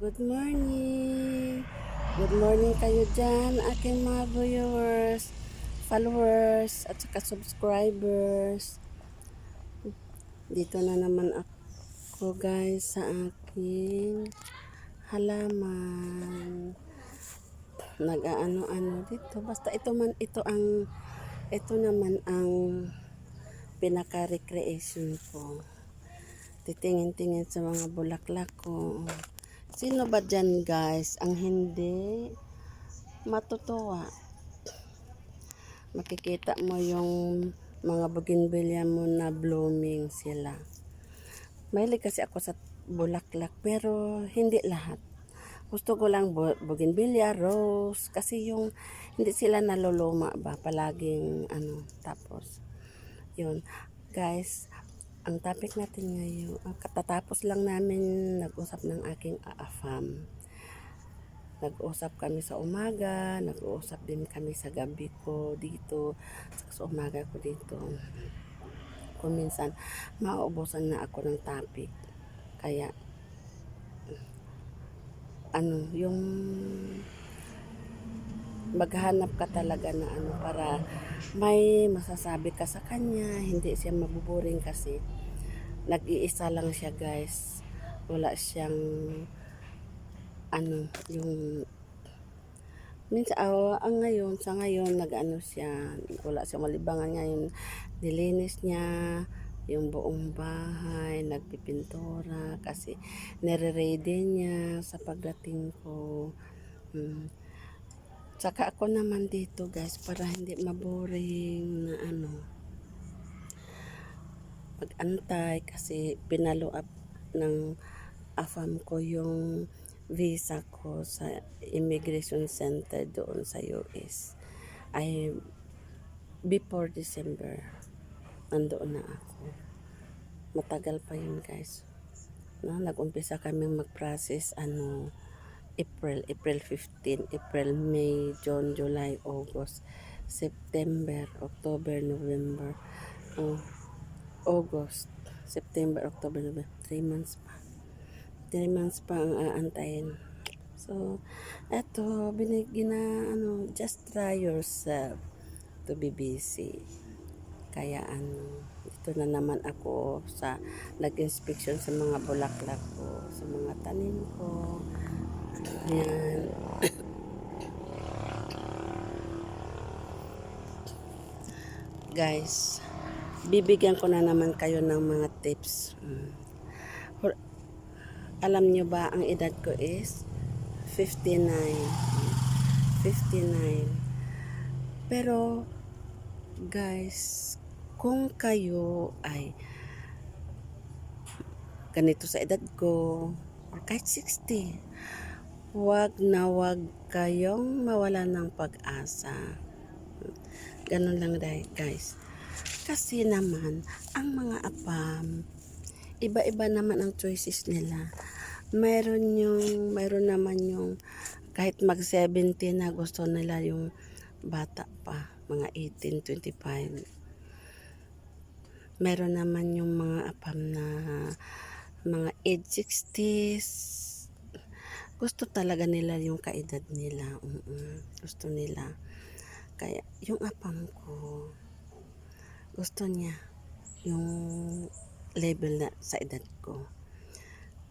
Good morning! Good morning kayo dyan, aking mga viewers, followers, at saka subscribers. Dito na naman ako guys sa aking halaman. Nag-aano-ano dito. Basta ito naman ang pinaka-recreation ko. Titingin-tingin sa mga bulaklak ko. Sino ba dyan guys ang hindi matutuwa? Makikita mo yung mga bougainvillea mo na blooming sila. Mahilig kasi ako sa bulaklak pero hindi lahat. Gusto ko lang bougainvillea, rose, kasi yung hindi sila naluluma ba palaging ano. Tapos yun guys, ang topic natin ngayon, katatapos lang namin nag-usap ng aking aafam. Nag-usap kami sa umaga, nag-usap din kami sa gabi ko dito, sa umaga ko dito. Kung minsan, mauubusan na ako ng topic. Kaya, yung maghanap ka talaga na para may masasabi ka sa kanya, hindi siya mabuboring kasi nag-iisa lang siya guys. Wala siyang yung minsan sa ngayon nag-ano siya, wala siyang malibangan ngayon. Nilinis niya yung buong bahay, nagpipintura kasi nire-ready niya sa pagdating ko. Saka ako naman dito guys, para hindi maboring na mag-antay kasi pinalo up ng afam ko yung visa ko sa immigration center doon sa US. Ay before December nandoon na ako. Matagal pa yun guys. No, nag-umpisa kami mag-process April 15, April, May, June, July, August, September, October, November, August, September, October, November, 3 months pa. 3 months pa ang aantayin. So, eto, just try yourself to be busy. Kaya dito na naman ako sa nag-inspection sa mga bulaklak ko, sa mga tanim ko. Ayan. Guys, bibigyan ko na naman kayo ng mga tips. Alam nyo ba ang edad ko is 59. 59. Pero guys, kung kayo ay ganito sa edad ko or kahit 60, wag kayong mawala ng pag-asa. Ganun lang guys. Kasi naman, ang mga apam, iba-iba naman ang choices nila. Mayroon naman yung kahit mag-70 na gusto nila yung bata pa, mga 18, 25. Meron naman yung mga apam na mga age 60s. Gusto talaga nila yung kaedad nila. Gusto nila. Kaya yung apam ko, gusto niya yung level na sa edad ko.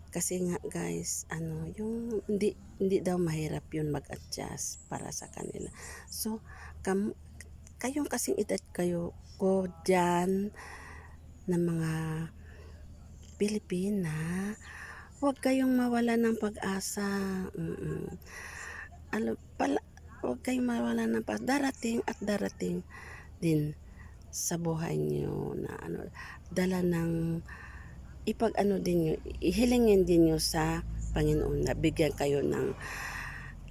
Kasi nga guys, yung hindi daw mahirap yun mag-adjust para sa kanila. So, kayong kasing edad ko dyan na mga Pilipina, huwag kayong mawala ng pag-asa. Huwag kayong mawala ng pag-asa. Darating din sa buhay niyo na dala ng ihilingin din niyo sa Panginoon na bigyan kayo ng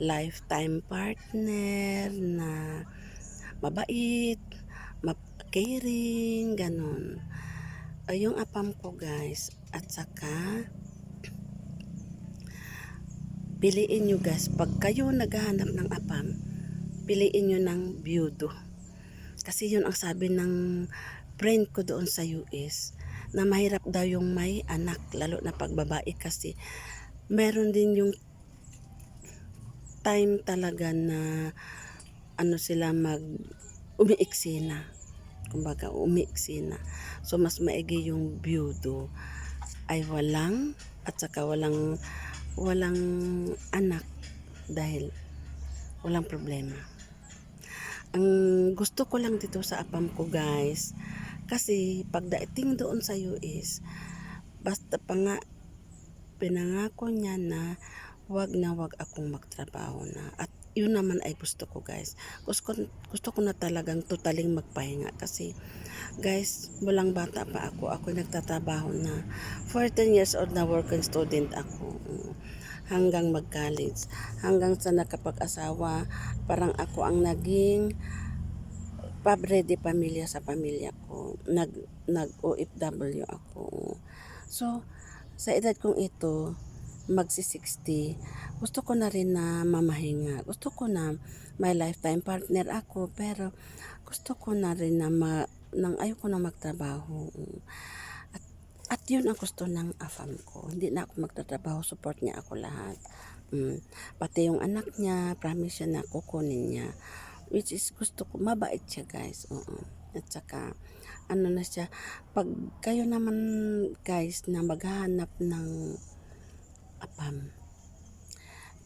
lifetime partner na mabait, caring, ganon. Yung apam ko guys, at saka piliin nyo guys, pag kayo naghahanap ng apam, piliin nyo ng byudo. Kasi yun ang sabi ng friend ko doon sa US, na mahirap daw yung may anak, lalo na pag babae kasi meron din yung time talaga na ano sila umiiksi na. Kumbaga umiiksi na. So mas maigi yung byudo ay walang anak dahil walang problema. Ang gusto ko lang dito sa apam ko guys, kasi pagdating doon sa US, basta pa nga pinangako niya na wag akong magtrabaho na. At yun naman ay gusto ko guys. Gusto ko na talagang totaling magpahinga kasi guys, mulang bata pa ako nagtatrabaho na. 14 years old na working student ako. Hanggang mag-college, hanggang sa nakapag-asawa, parang ako ang naging pabre de pamilya sa pamilya ko. Nag OFW ako. So, sa edad kong ito, magsi-60, gusto ko na rin na mamahinga. Gusto ko na may lifetime partner ako, pero gusto ko na rin na nang ayoko na magtrabaho. At yun ang gusto ng afam ko. Hindi na ako magtatrabaho, support niya ako lahat. Pati yung anak niya, promise siya na kukunin niya. Which is gusto ko, mabait siya guys. Oo. At saka, ano na siya, pag kayo naman guys na maghahanap ng apam,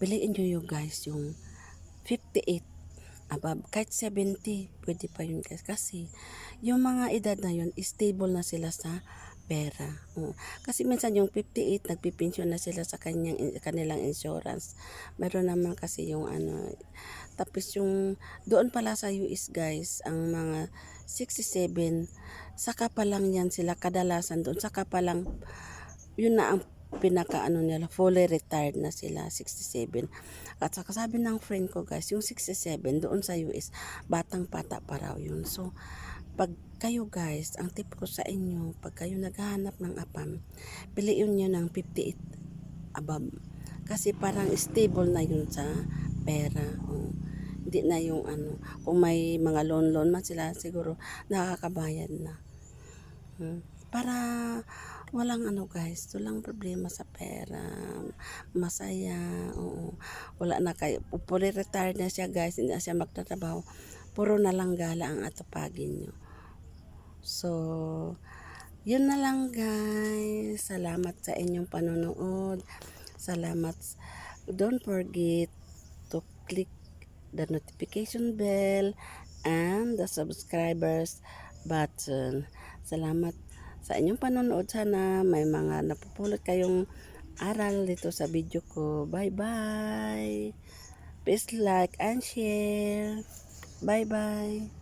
piliin nyo yung guys yung 58 above, kahit 70, pwede pa yun guys. Kasi, yung mga edad na yun, stable na sila sa pera. Kasi minsan yung 58, nagpipensyon na sila sa kanilang insurance. Meron naman kasi yung ano, tapos yung doon pala sa US guys, ang mga 67, saka pa lang yan sila kadalasan doon, saka pa lang, yun na ang pinakaano nila, fully retired na sila, 67. At saka sabi ng friend ko guys, yung 67 doon sa US, batang bata pa raw yun. So, pag kayo guys, ang tip ko sa inyo, pag kayo naghahanap ng apam, piliin nyo ng 58 above. Kasi parang stable na yun sa pera. Hindi na yung ano, kung may mga loan man sila, siguro nakakabayad na. Para walang ano guys, walang problema sa pera, masaya, oo. Wala na kayo, fully retired na siya guys, hindi na siya magtatrabaho, puro na lang gala ang atupagin nyo. So, yun na lang guys, salamat sa inyong panonood, salamat, don't forget to click the notification bell and the subscribers button. Salamat sa inyong panonood. Sana may mga napupulot kayong aral dito sa video ko. Bye bye. Please like and share. Bye bye.